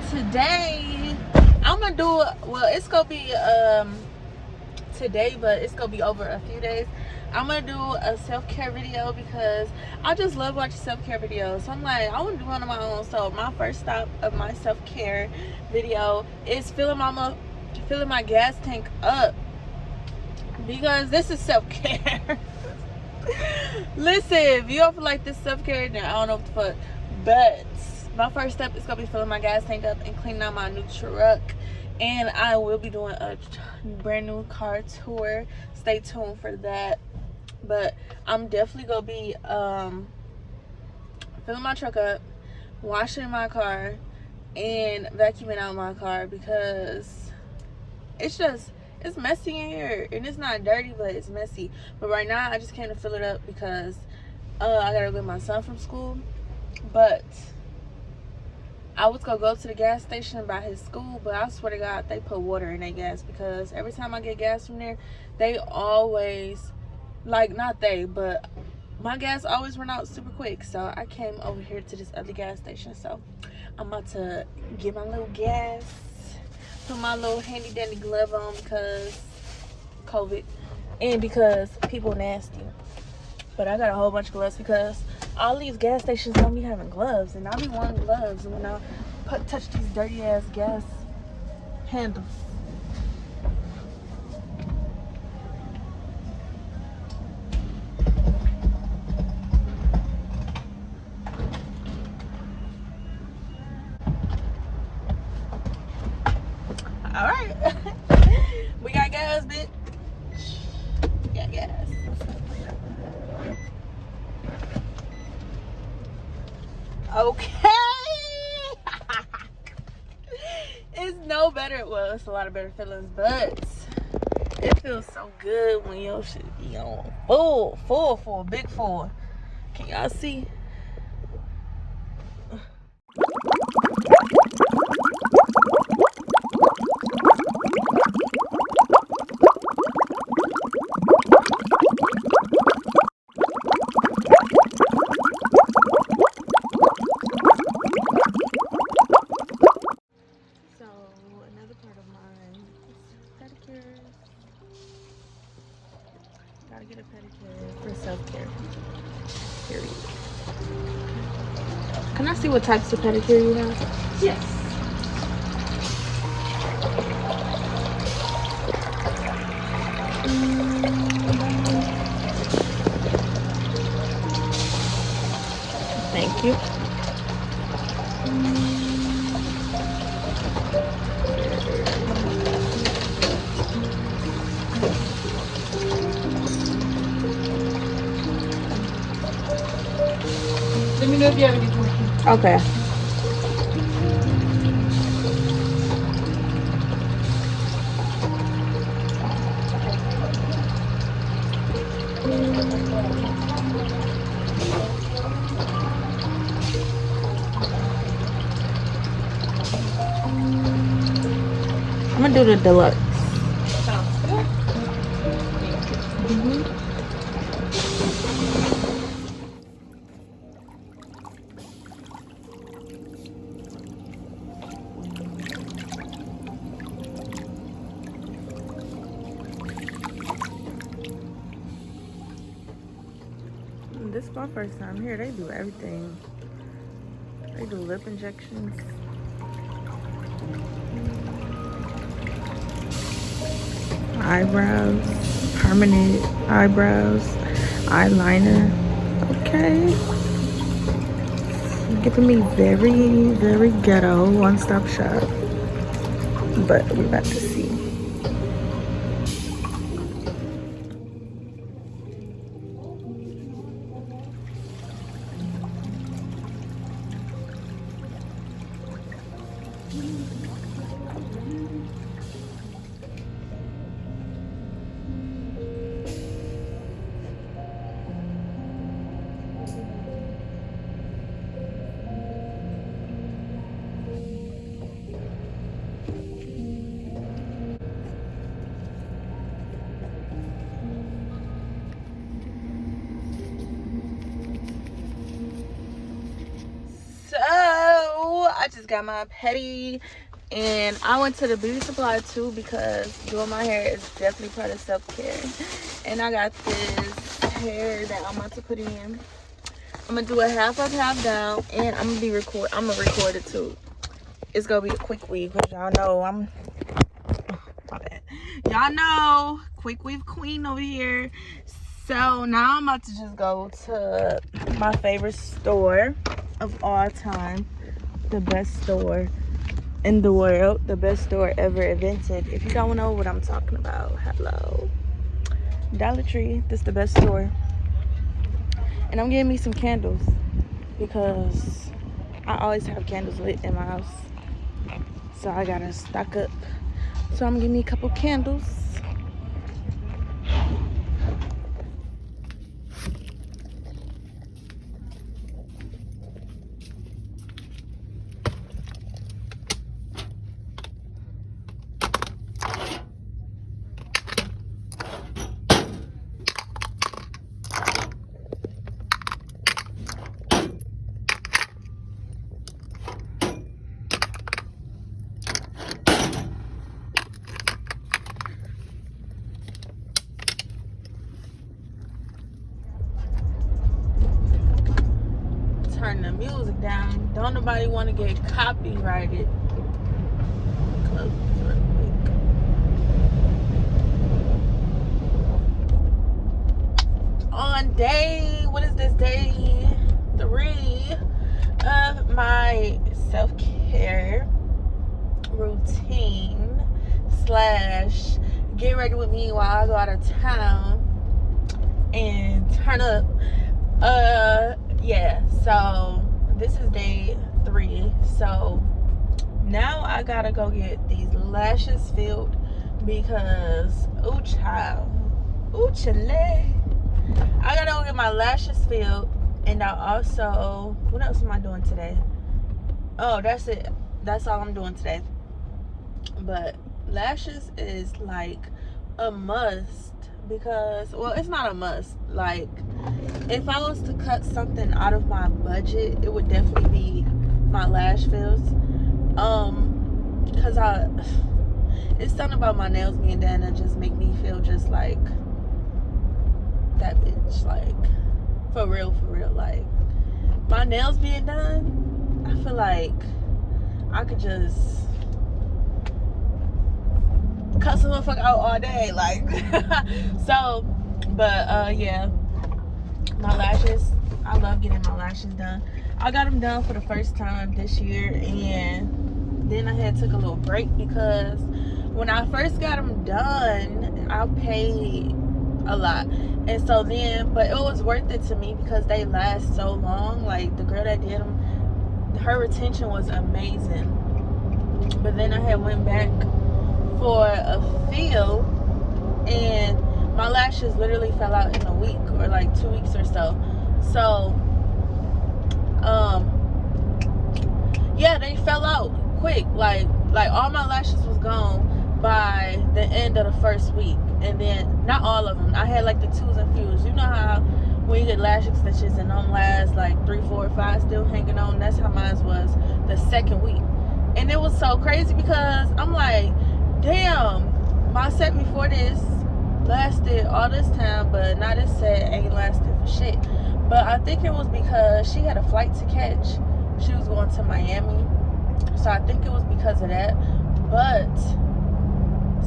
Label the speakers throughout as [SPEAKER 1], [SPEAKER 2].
[SPEAKER 1] today I'm gonna do, well, it's gonna be today, but it's gonna be over a few days. I'm gonna do a self-care video because I just love watching self-care videos. So I'm like, I want to do one on my own. So my first stop of my self-care video is filling my gas tank up, because this is self-care. Listen, if you don't feel like this self-care, then I don't know what the fuck. But my first step is gonna be filling my gas tank up and cleaning out my new truck. And I will be doing a brand new car tour. Stay tuned for that. But I'm definitely gonna be filling my truck up, washing my car, and vacuuming out my car, because it's messy in here. And it's not dirty, but it's messy. But right now I just came to fill it up because I gotta get my son from school. But I was gonna go to the gas station by his school, but I swear to God, they put water in their gas, because every time I get gas from there, they always, like, not they, but my gas always run out super quick. So I came over here to this other gas station. So I'm about to get my little gas, put my little handy dandy glove on because COVID and because people nasty. But I got a whole bunch of gloves because all these gas stations don't be having gloves, and I be wanting gloves when I touch these dirty ass gas handles. All right. We got gas, bitch. We got gas. Okay. It's no better. Well, it's a lot of better feelings, but it feels so good when your shit be on full, big full. Can y'all see? Gotta get a pedicure for self-care. Period. Can I see what types of pedicure you have?
[SPEAKER 2] Yes.
[SPEAKER 1] Thank you.
[SPEAKER 2] Let me know if you have any questions.
[SPEAKER 1] Okay. I'm gonna do the deluxe.
[SPEAKER 2] Sounds good.
[SPEAKER 1] This is my first time here. They do everything. They do lip injections. Eyebrows, permanent eyebrows, eyeliner. Okay. Giving me very, very ghetto, one-stop shop. But we're about to see. I just got my pedi, and I went to the beauty supply too because doing my hair is definitely part of self-care. And I got this hair that I'm about to put in. I'm gonna do a half up, half down, and I'm gonna record it too. It's gonna be a quick weave because y'all know my bad. Y'all know quick weave queen over here. So now I'm about to just go to my favorite store of all time, the best store in the world, the best store ever invented. If you don't know what I'm talking about, hello, Dollar Tree. This is the best store. And I'm getting me some candles because I always have candles lit in my house, so I gotta stock up. So I'm gonna give me a couple candles. Turn the music down. Don't nobody want to get copyrighted. Close this real quick. On day, what is this, day 3 of my self-care routine / get ready with me while I go out of town and turn up. Yeah, so this is day 3. So now I gotta go get these lashes filled because ooh child, ooh chile, I gotta go get my lashes filled. And I also, what else am I doing today? Oh, that's it. That's all I'm doing today. But lashes is like a must because, well, it's not a must. Like, if I was to cut something out of my budget, it would definitely be my lash fills. Cause it's something about my nails being done that just make me feel just like that bitch. Like, for real. Like, my nails being done, I feel like I could just cut some motherfucker out all day. Like, so, but yeah, my lashes, I love getting my lashes done. I got them done for the first time this year, and then I had took a little break because when I first got them done, I paid a lot. And so then, but it was worth it to me because they last so long. Like, the girl that did them, her retention was amazing. But then I had went back for a fill, and my lashes literally fell out in a week or like 2 weeks or so. So yeah, they fell out quick. Like all my lashes was gone by the end of the first week. And then not all of them, I had like the 2s and fews. You know how when you get lash extensions and them last like 3, 4, 5 still hanging on? That's how mine was the second week. And it was so crazy because I'm like, damn, my set before this lasted all this time, but now this set ain't lasted for shit. But I think it was because she had a flight to catch. She was going to Miami, so I think it was because of that. But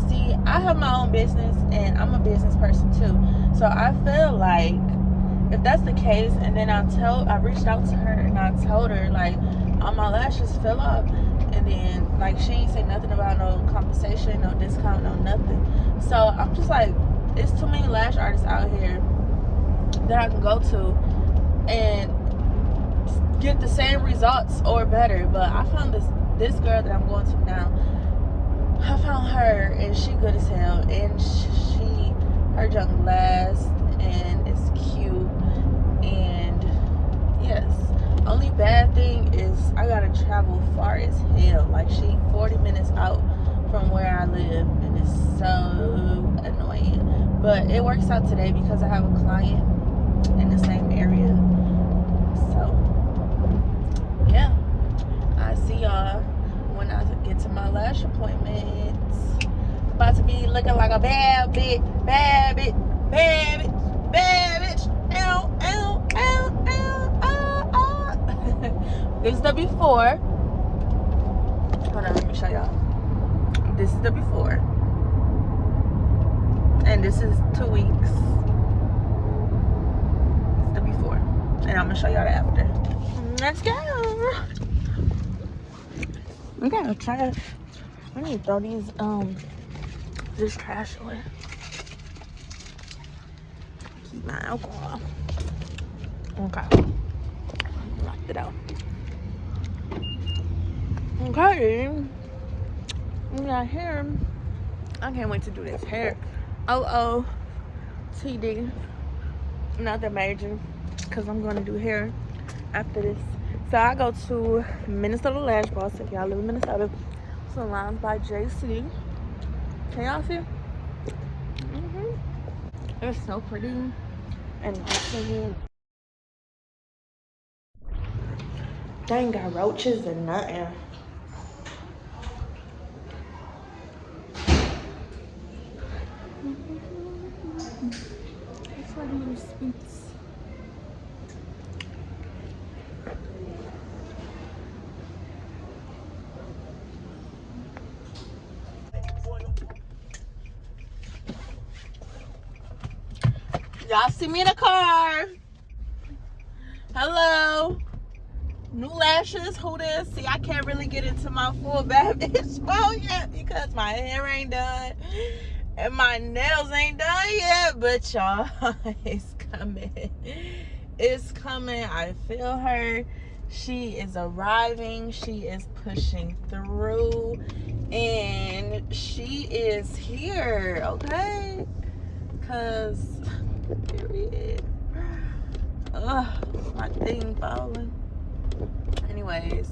[SPEAKER 1] see, I have my own business and I'm a business person too, so I feel like if that's the case, and then I reached out to her and I told her like all my lashes fell off, and then like she ain't say nothing about no compensation, no discount, no nothing. So I'm just like, it's too many lash artists out here that I can go to and get the same results or better. But I found this girl that I'm going to now. I found her and she good as hell, and her junk lasts and it's cute. And yes, only bad thing is I gotta travel far as hell. Like, she 40 minutes out from where I live, and it's so annoying. But it works out today because I have a client in the same area. So yeah, I see y'all This is the before. Hold on, let me show y'all. This is the before. And this is 2 weeks. It's the before. And I'm gonna show y'all the after. Let's go. We got trash. I need to throw these this trash away. Keep my alcohol. Okay. Locked it out. Okay. We got hair. I can't wait to do this hair. OOTD. Nothing major. Because I'm going to do hair after this. So I go to Minnesota Lash Boss. If y'all live in Minnesota. Salons by JC. Can y'all see? It's so pretty. And they ain't got roaches or nothing. That's why these sweets. Y'all see me in the car. Hello. New lashes. Who this? See, I can't really get into my full bad bitch mode yet because my hair ain't done and my nails ain't done yet. But y'all, it's coming. It's coming. I feel her. She is arriving. She is pushing through. And she is here. Okay? Because, period. Ugh, my thing falling. Anyways,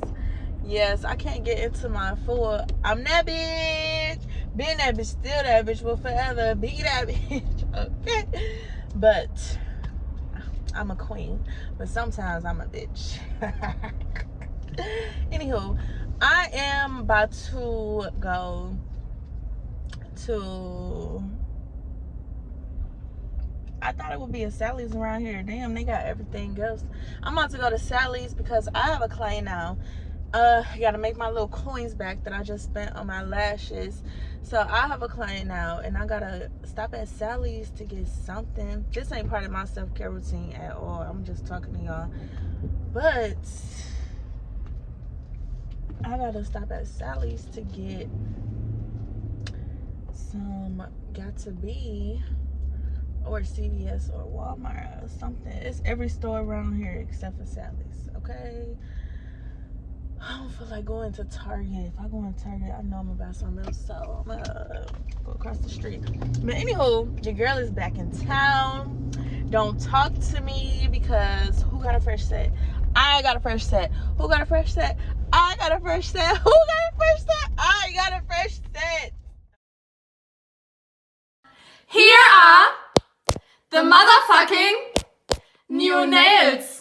[SPEAKER 1] yes, I can't get into my full. I'm that bitch. Being that bitch, still that bitch, will forever be that bitch. Okay? But I'm a queen. But sometimes I'm a bitch. Anywho, I am about to go to. I thought it would be a Sally's around here. Damn, they got everything else. I'm about to go to Sally's because I have a client now. I gotta make my little coins back that I just spent on my lashes. So I have a client now and I gotta stop at Sally's to get something. This ain't part of my self-care routine at all. I'm just talking to y'all. But I gotta stop at Sally's to get some got-to-be or CVS or Walmart or something. It's every store around here except for Sally's, okay? I don't feel like going to Target. If I go in Target, I know I'm gonna buy something else, so I'm gonna go across the street. But anywho, your girl is back in town. Don't talk to me because who got a fresh set? I got a fresh set. Who got a fresh set? I got a fresh set. Who got a fresh set? I got a fresh set.
[SPEAKER 3] Here are the motherfucking new nails.